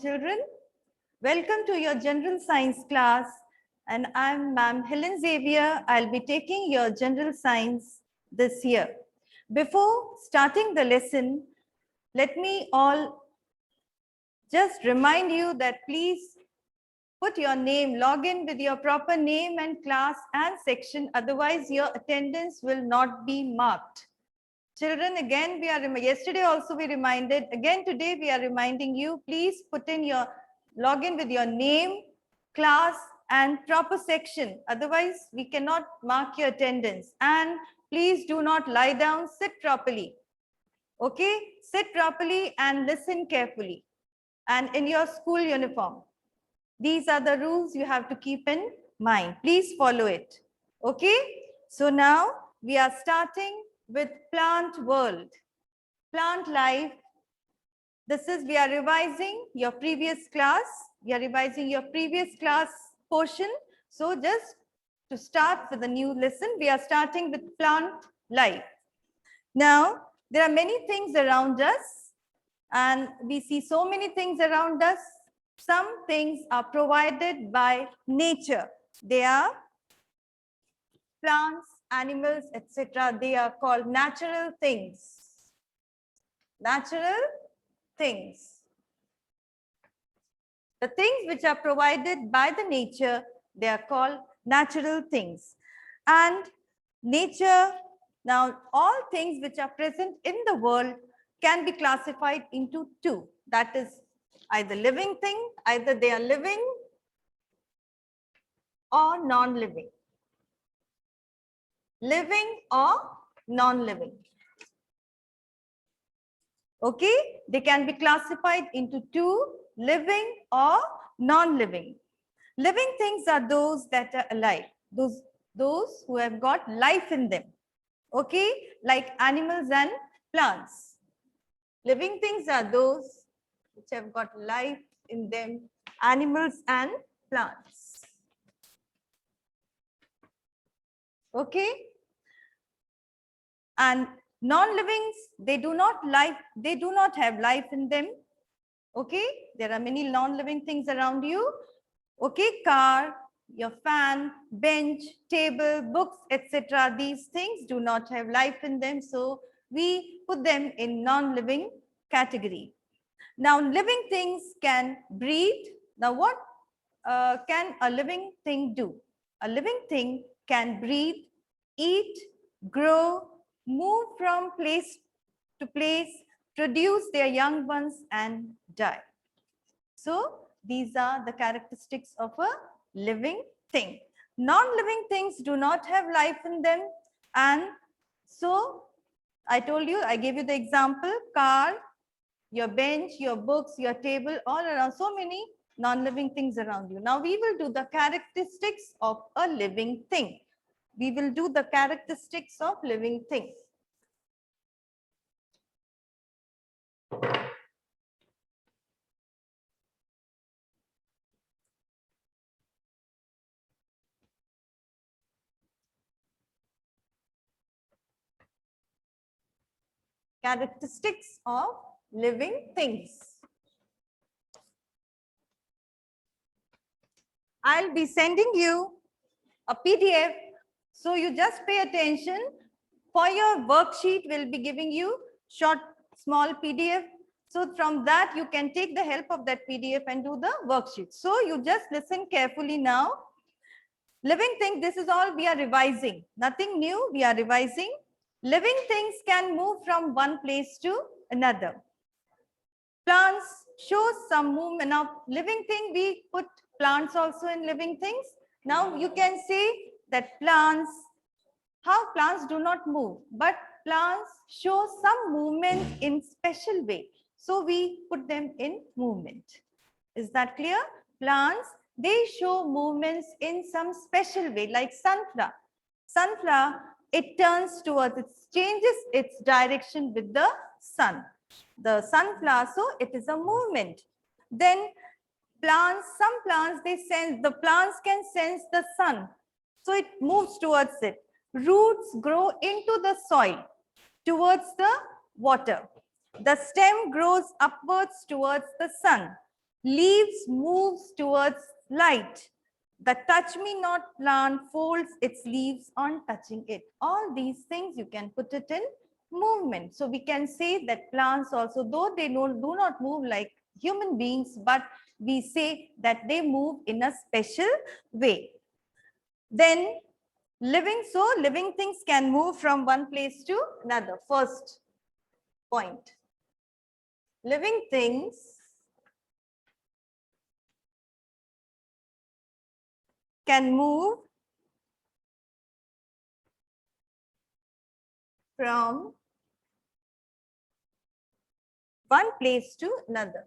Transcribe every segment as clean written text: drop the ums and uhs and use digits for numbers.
Children, welcome to your general science class, and I'm Ma'am Helen Xavier. I'll be taking your general science this year. Before starting the lesson, let me all just remind you that please put your name, log in with your proper name and class and section, otherwise your attendance will not be marked. Children, again, yesterday also we reminded, again today we are reminding you, please put in your login with your name, class and proper section. Otherwise, we cannot mark your attendance. And please do not lie down, sit properly. Okay, sit properly and listen carefully. And in your school uniform. These are the rules you have to keep in mind. Please follow it. Okay, so now we are starting with plant world, plant life. This is, we are revising your previous class. We are revising your previous class portion. So just to start with a new lesson, we are starting with plant life. Now, there are many things around us and we see so many things around us. Some things are provided by nature. They are plants, animals, etc. They are called natural things. Natural things. The things which are provided by the nature, they are called natural things. And nature, now all things which are present in the world can be classified into two. That is either living thing, either they are living or non-living. Living or non-living. Okay, they can be classified into two, living or non-living. Living things are those that are alive, those who have got life in them. Okay, like animals and plants. Living things are those which have got life in them, animals and plants. Okay, and non-livings, they do not have life in them. Okay, there are many non-living things around you. Okay, car, your fan, bench, table, books, etc. These things do not have life in them, so we put them in non-living category. Now, living things can breathe. Now, what can a living thing do? A living thing can breathe, eat, grow, move from place to place, produce their young ones and die. So these are the characteristics of a living thing. Non-living things do not have life in them, and so I told you, I gave you the example, car, your bench, your books, your table, all around, so many non-living things around you. Now we will do the characteristics of a living thing. We will do the characteristics of living things. Characteristics of living things. I'll be sending you a PDF, so you just pay attention. For your worksheet, we'll be giving you short, small PDF. So from that, you can take the help of that PDF and do the worksheet. So you just listen carefully now. Living things, this is all we are revising. Nothing new, we are revising. Living things can move from one place to another. Plants show some movement. Now, living thing, we put plants also in living things. Now, you can see that plants, how plants do not move, but plants show some movement in special way. So, we put them in movement. Is that clear? Plants, they show movements in some special way, like sunflower. Sunflower, it turns towards, it changes its direction with the sun. The sunflower, so it is a movement. Then plants, some plants, they sense, the plants can sense the sun. So it moves towards it. Roots grow into the soil towards the water. The stem grows upwards towards the sun. Leaves moves towards light. The touch me not plant folds its leaves on touching it. All these things you can put it in movement. So we can say that plants also, though they do not move like human beings, but we say that they move in a special way. Then living things can move from one place to another. First point. Living things can move from one place to another.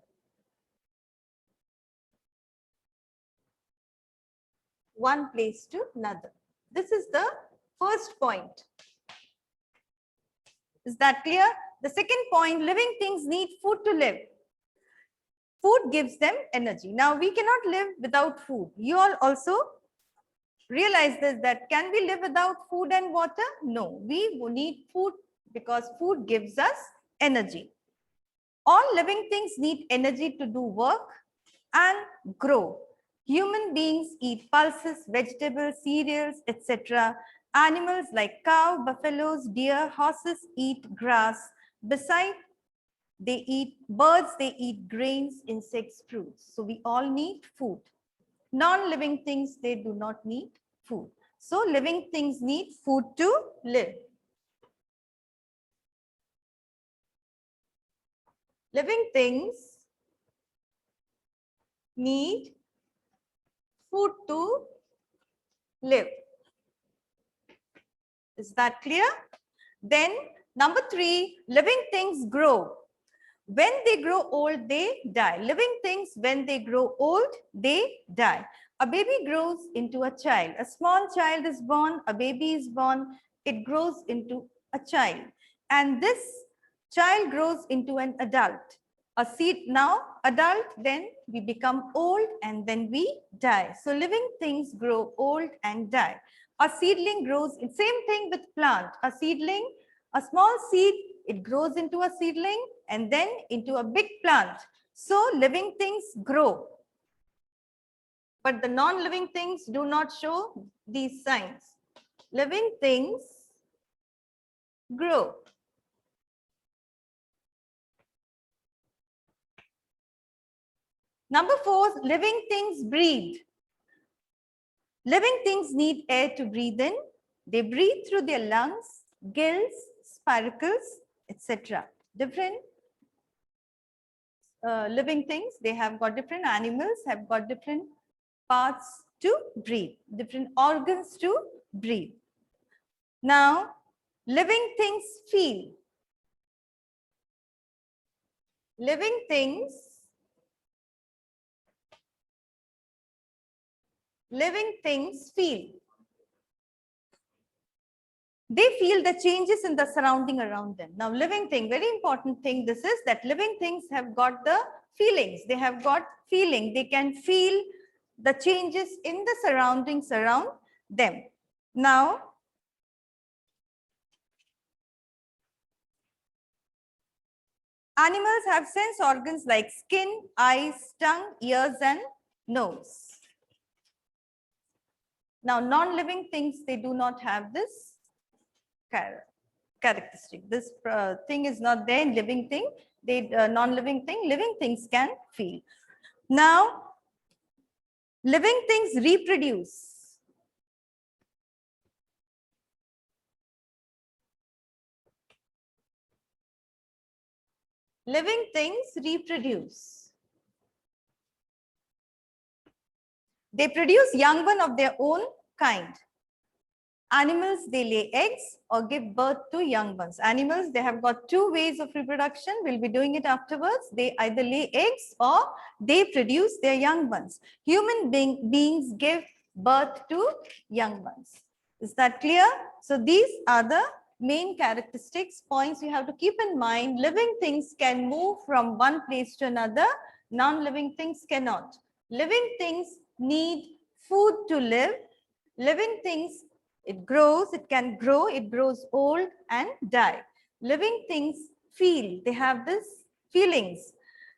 One place to another. This is the first point. Is that clear? The second point, living things need food to live. Food gives them energy. Now we cannot live without food. You all also realize this, that can we live without food and water? No, we need food because food gives us energy. All living things need energy to do work and grow. Human beings eat pulses, vegetables, cereals, etc. Animals like cow, buffaloes, deer, horses eat grass. Besides, they eat birds, they eat grains, insects, fruits. So we all need food. Non-living things, they do not need food. So living things need food to live. Living things need food to live. Is that clear? Then number 3, living things grow. When they grow old, they die. Living things, when they grow old, they die. A baby grows into a child. A small child is born, a baby is born, it grows into a child. And this child grows into an adult. A seed now, adult, then we become old and then we die. So living things grow old and die. A seedling grows, same thing with plant. A seedling, a small seed, it grows into a seedling and then into a big plant. So living things grow. But the non-living things do not show these signs. Living things grow. Number 4, living things breathe. Living things need air to breathe in. They breathe through their lungs, gills, spiracles, etc. Different living things, they have got different animals, have got different parts to breathe, different organs to breathe. Now, living things feel. Living things feel. They feel the changes in the surrounding around them. Now, living thing, very important thing this is that living things have got the feelings. They have got feeling. They can feel the changes in the surroundings around them. Now, animals have sense organs like skin, eyes, tongue, ears, and nose. Now, non-living things, they do not have this characteristic. This thing is not there in living thing. They non-living thing, living things can feel. Now, living things reproduce. Living things reproduce. They produce young one of their own kind. Animals, they lay eggs or give birth to young ones. Animals, they have got 2 ways of reproduction. We'll be doing it afterwards. They either lay eggs or they produce their young ones. Human beings give birth to young ones. Is that clear? So these are the main characteristics, points you have to keep in mind. Living things can move from one place to another. Non-living things cannot. Living things need food to live. Living things, it grows, it can grow, it grows old and die. Living things feel, they have this feelings.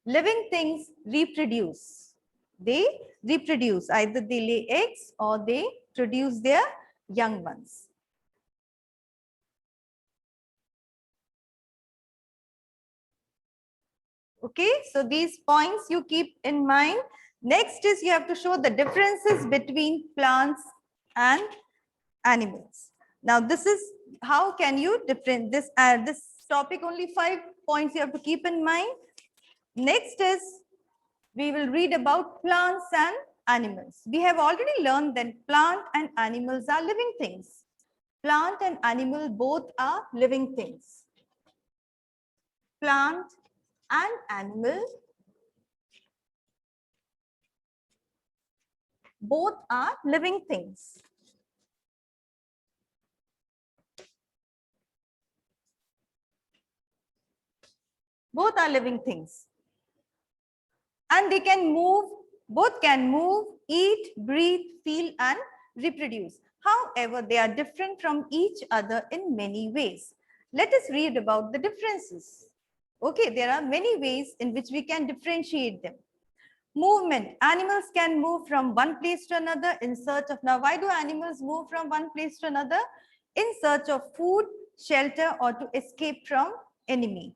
Living things reproduce. They reproduce. Either they lay eggs or they produce their young ones. Okay, so these points you keep in mind. Next is you have to show the differences between plants and animals. Now this is how can you different this topic, only 5 points you have to keep in mind. Next is we will read about plants and animals. We have already learned that plant and animals are living things. Plant and animal both are living things. Plant and animal both are living things. Both are living things. And they can move, both can move, eat, breathe, feel, and reproduce. However, they are different from each other in many ways. Let us read about the differences. Okay, there are many ways in which we can differentiate them. Movement. Animals can move from one place to another in search of, now why do animals move from one place to another? In search of food, shelter, or to escape from enemy.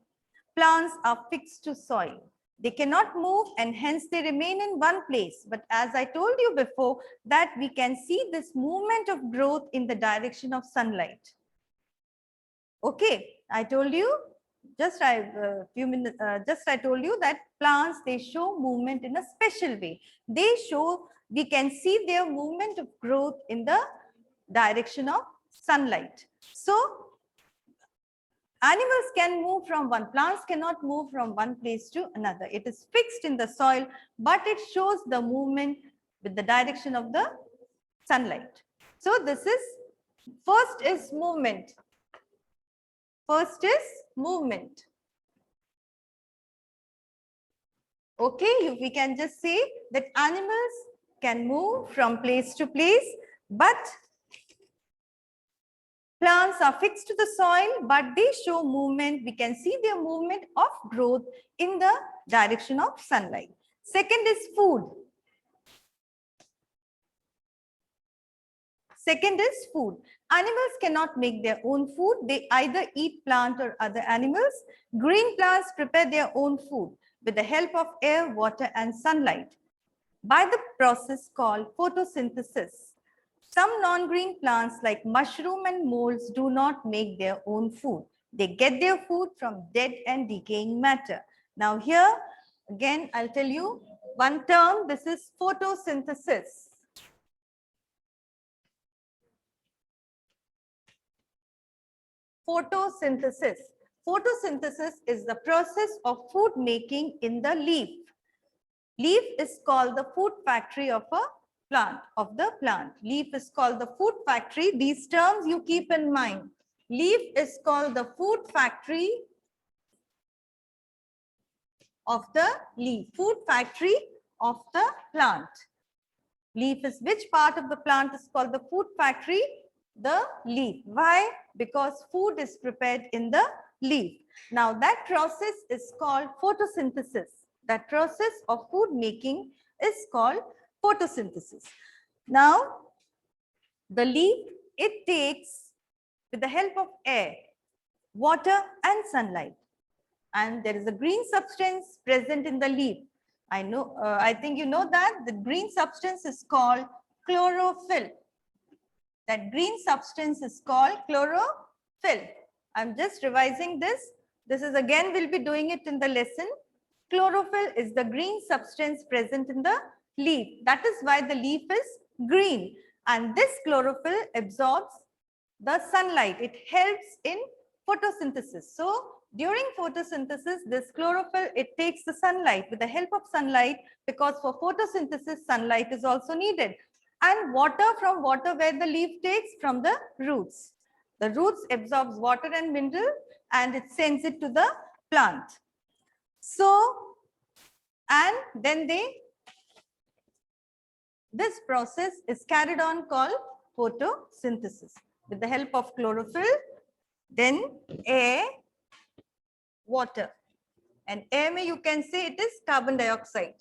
Plants are fixed to soil. They cannot move and hence they remain in one place. But as I told you before, that we can see this movement of growth in the direction of sunlight. Okay, I told you I told you that plants, they show movement in a special way. They show, we can see their movement of growth in the direction of sunlight. So animals can move from one, plants cannot move from one place to another. It is fixed in the soil, but it shows the movement with the direction of the sunlight. So this is, first is movement. First is movement. Okay, we can just say that animals can move from place to place, but plants are fixed to the soil, but they show movement. We can see their movement of growth in the direction of sunlight. Second is food. Second is food. Animals cannot make their own food. They either eat plant or other animals. Green plants prepare their own food with the help of air, water, and sunlight by the process called photosynthesis. Some non-green plants like mushroom and molds do not make their own food. They get their food from dead and decaying matter. Now here, again, I'll tell you one term. This is photosynthesis. Photosynthesis. Photosynthesis is the process of food making in the leaf. Leaf is called the food factory of a plant, Leaf is called the food factory. These terms you keep in mind. Leaf is called the food factory of the leaf. Food factory of the plant. Leaf is which part of the plant is called the food factory? The leaf. Why? Because food is prepared in the leaf. Now that process is called photosynthesis. That process of food making is called photosynthesis. Now the leaf, it takes, with the help of air, water, and sunlight, and there is a green substance present in the leaf. I think you know that the green substance is called chlorophyll. That green substance is called chlorophyll. I'm just revising this. This is again, we'll be doing it in the lesson. Chlorophyll is the green substance present in the leaf. That is why the leaf is green. And this chlorophyll absorbs the sunlight. It helps in photosynthesis. So during photosynthesis, this chlorophyll, it takes the sunlight. With the help of sunlight, because for photosynthesis, sunlight is also needed. And water, from water where the leaf takes? From the roots. The roots absorbs water and mineral and it sends it to the plant. So, and then this process is carried on called photosynthesis. With the help of chlorophyll, then air, water. And air mein you can say it is carbon dioxide.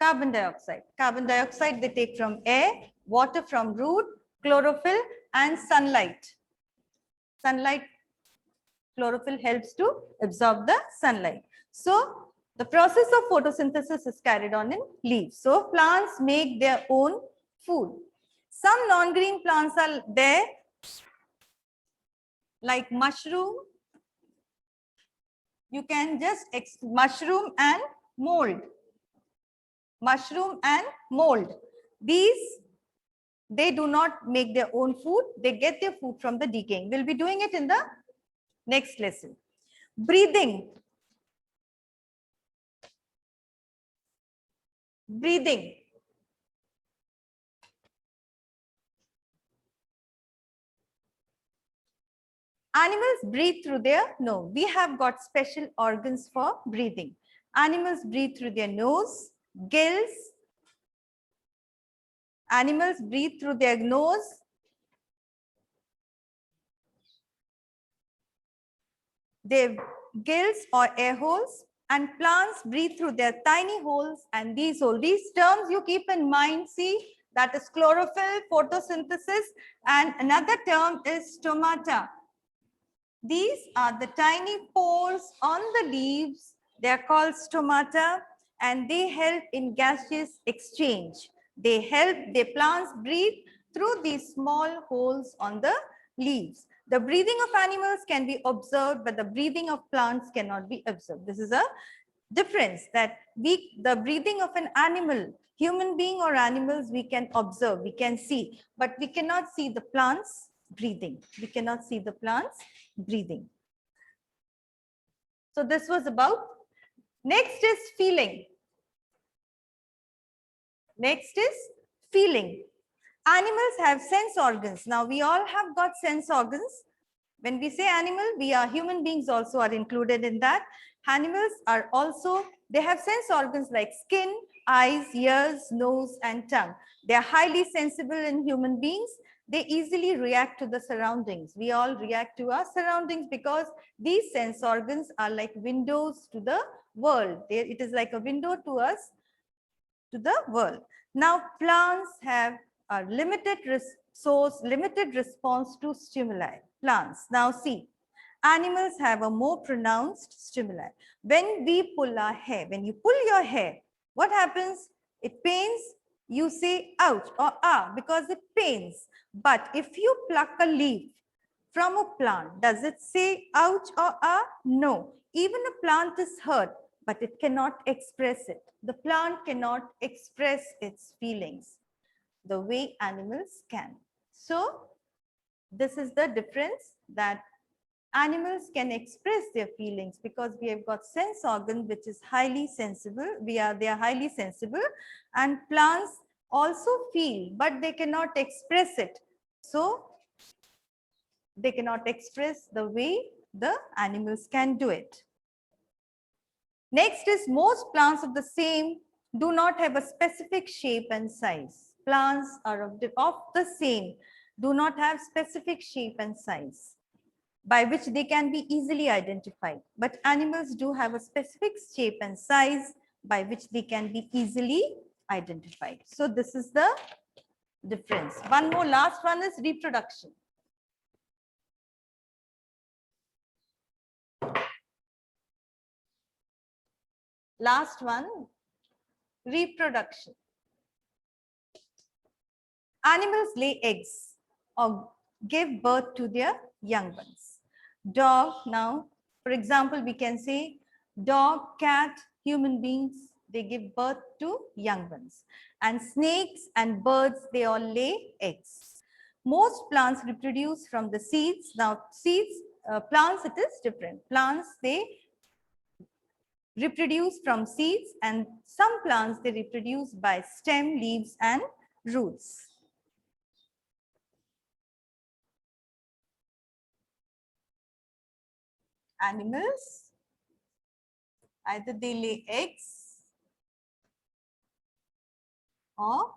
Carbon dioxide. Carbon dioxide they take from air, water from root, chlorophyll and sunlight. Sunlight, chlorophyll helps to absorb the sunlight. So the process of photosynthesis is carried on in leaves. So plants make their own food. Some non-green plants are there like mushroom. You can just mushroom and mold. Mushroom and mold. These, they do not make their own food. They get their food from the decaying. We'll be doing it in the next lesson. Breathing. Breathing. Animals breathe through their nose. We have got special organs for breathing. Animals breathe through their nose, gills. Animals breathe through their nose, their gills or air holes, and plants breathe through their tiny holes and these holes. These terms you keep in mind, see, that is chlorophyll, photosynthesis, and another term is stomata. These are the tiny pores on the leaves. They are called stomata and they help in gaseous exchange. They help the plants breathe through these small holes on the leaves. The breathing of animals can be observed, but the breathing of plants cannot be observed. This is a difference that the breathing of an animal, human being or animals, we can observe, we can see, but we cannot see the plants breathing. We cannot see the plants breathing. So this was about. Next is feeling. Next is feeling. Animals have sense organs. Now we all have got sense organs. When we say animal, we are human beings also are included in that. Animals are also, they have sense organs like skin, eyes, ears, nose, and tongue. They are highly sensible in human beings. They easily react to the surroundings. We all react to our surroundings because these sense organs are like windows to the world. It is like a window to us, to the world. Now plants have a limited response to stimuli. Plants. Now see, animals have a more pronounced stimuli. When we pull our hair, when you pull your hair, what happens? It pains. You say ouch or ah because it pains. But if you pluck a leaf from a plant, does it say ouch or ah? No. Even a plant is hurt, but it cannot express it. The plant cannot express its feelings the way animals can. So this is the difference, that animals can express their feelings because we have got sense organ which is highly sensible. They are highly sensible, and plants also feel, but they cannot express it. So they cannot express the way the animals can do it. Next is most plants of the same do not have a specific shape and size. Plants are of the same, do not have specific shape and size by which they can be easily identified. But animals do have a specific shape and size by which they can be easily identified. So this is the difference. One more, last one is reproduction. Last one, reproduction. Animals lay eggs or give birth to their young ones. Dog, now, for example, we can say dog, cat, human beings, they give birth to young ones. And snakes and birds, they all lay eggs. Most plants reproduce from the seeds. Now, seeds, plants, it is different. Plants, they reproduce from seeds, and some plants, they reproduce by stem, leaves, and roots. Animals, either they lay eggs or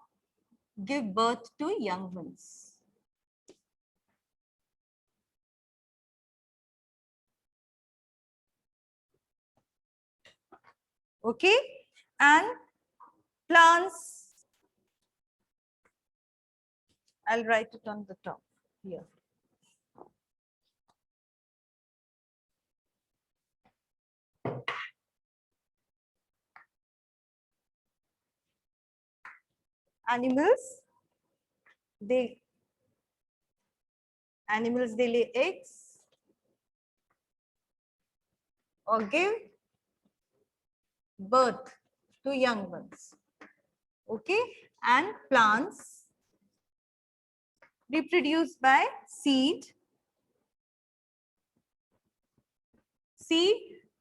give birth to young ones. Okay, and plants, I'll write it on the top here. Animals, they lay eggs or give birth to young ones. Okay, and plants reproduce by seed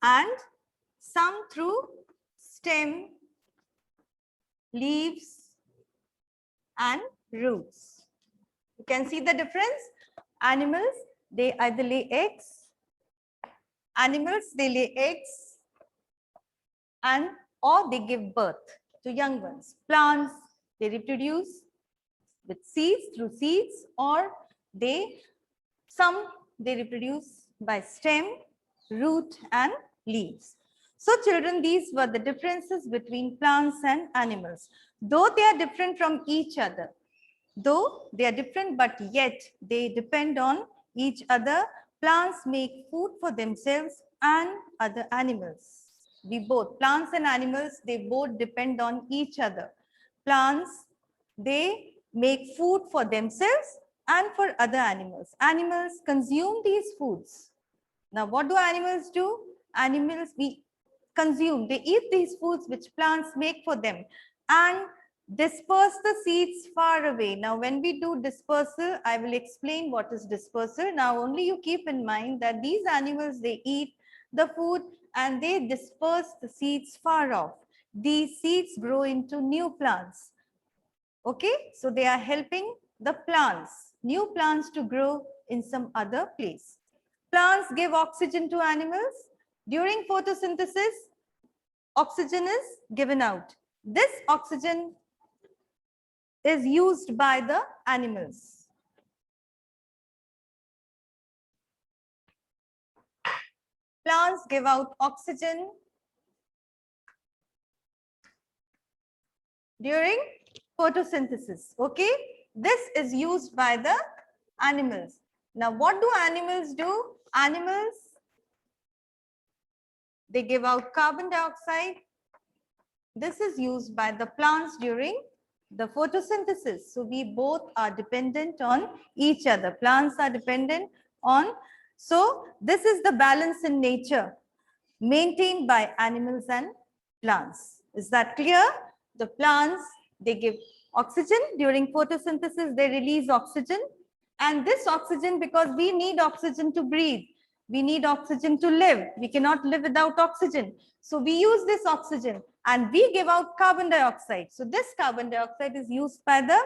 and some through stem, leaves and roots. You can see the difference. Animals, they either lay eggs. Animals, they lay eggs and or they give birth to young ones. Plants, they reproduce with seeds, through seeds, or they reproduce by stem, root and leaves. So children, these were the differences between plants and animals. Though they are different from each other, but yet they depend on each other. Plants make food for themselves and other animals. Plants and animals, they both depend on each other. Plants, they make food for themselves and for other animals. Animals consume these foods. Now, what do animals do? Animals, they eat these foods which plants make for them and disperse the seeds far away. Now, when we do dispersal, I will explain what is dispersal. Now, only you keep in mind that these animals, they eat the food and they disperse the seeds far off. These seeds grow into new plants. Okay, so they are helping the plants, new plants to grow in some other place. Plants give oxygen to animals. During photosynthesis, oxygen is given out. This oxygen is used by the animals. Plants give out oxygen during photosynthesis. Okay, this is used by the animals. Now, what do animals do? Animals, they give out carbon dioxide. This is used by the plants during the photosynthesis. So we both are dependent on each other. Plants are dependent on. So this is the balance in nature maintained by animals and plants. Is that clear? The plants, they give oxygen during photosynthesis, they release oxygen. And this oxygen, because we need oxygen to breathe, we need oxygen to live. We cannot live without oxygen. So we use this oxygen and we give out carbon dioxide. So this carbon dioxide is used by the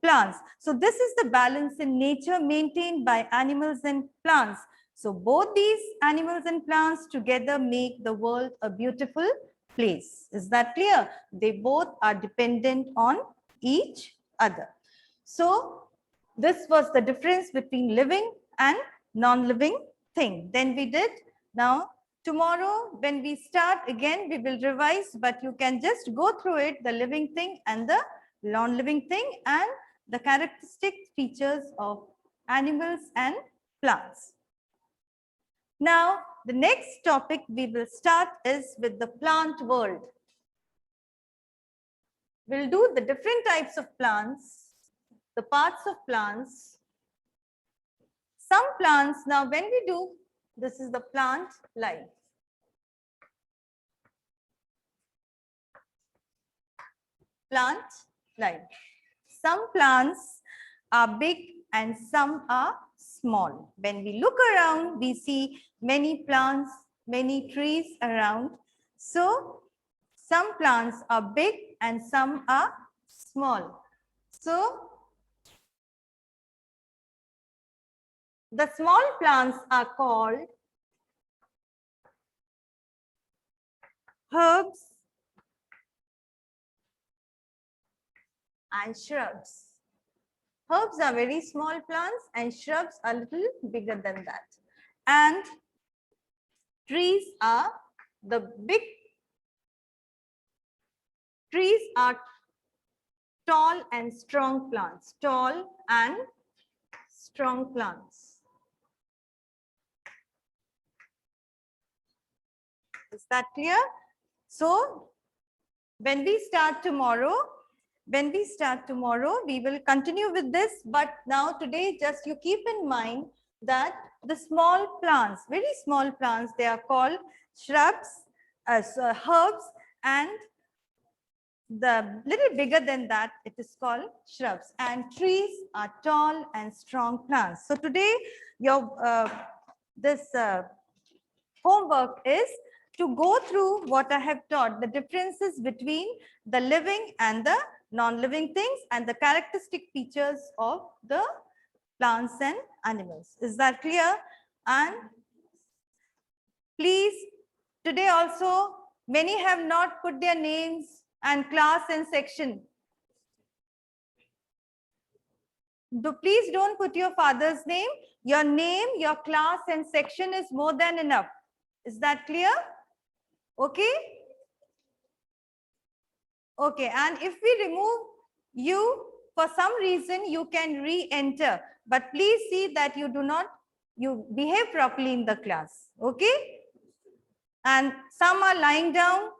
plants. So this is the balance in nature maintained by animals and plants. So both these animals and plants together make the world a beautiful place. Is that clear? They both are dependent on each other. So this was the difference between living and non-living thing. Then we did. Now tomorrow when we start again, we will revise, but you can just go through it, the living thing and the non-living thing and the characteristic features of animals and plants. Now, the next topic we will start is with the plant world. We'll do the different types of plants, the parts of plants. Some plants, now when we do, this is the plant life. Plant life. Some plants are big and some are small. When we look around, we see many plants, many trees around. So some plants are big and some are small. So the small plants are called herbs and shrubs. Herbs are very small plants and shrubs are a little bigger than that. And trees are the big Trees are tall and strong plants. Tall and strong plants. Is that clear? So when we start tomorrow, we will continue with this. But now today, just you keep in mind that the small plants, very small plants, they are called shrubs, herbs, and the little bigger than that, it is called shrubs. And trees are tall and strong plants. So today, your this homework is to go through what I have taught, the differences between the living and the non-living things and the characteristic features of the plants and animals. Is that clear? And please, today also, many have not put their names and class and section. Please don't put your father's name. Your name, your class and section is more than enough. Is that clear? Okay. Okay. And if we remove you, for some reason, you can re-enter. But please see that you behave properly in the class. Okay. And some are lying down.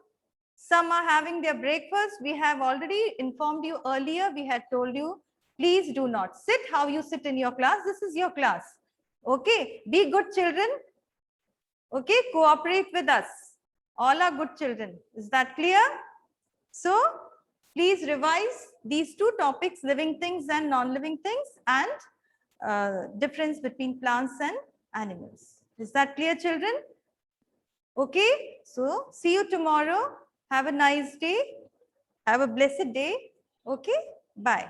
Some are having their breakfast. We have already informed you earlier. We had told you, please do not sit how you sit in your class. This is your class. Okay. Be good children. Okay. Cooperate with us. All are good children. Is that clear? So please revise these two topics, living things and non-living things, and difference between plants and animals. Is that clear, children? Okay. So see you tomorrow. Have a nice day. Have a blessed day. Okay. Bye.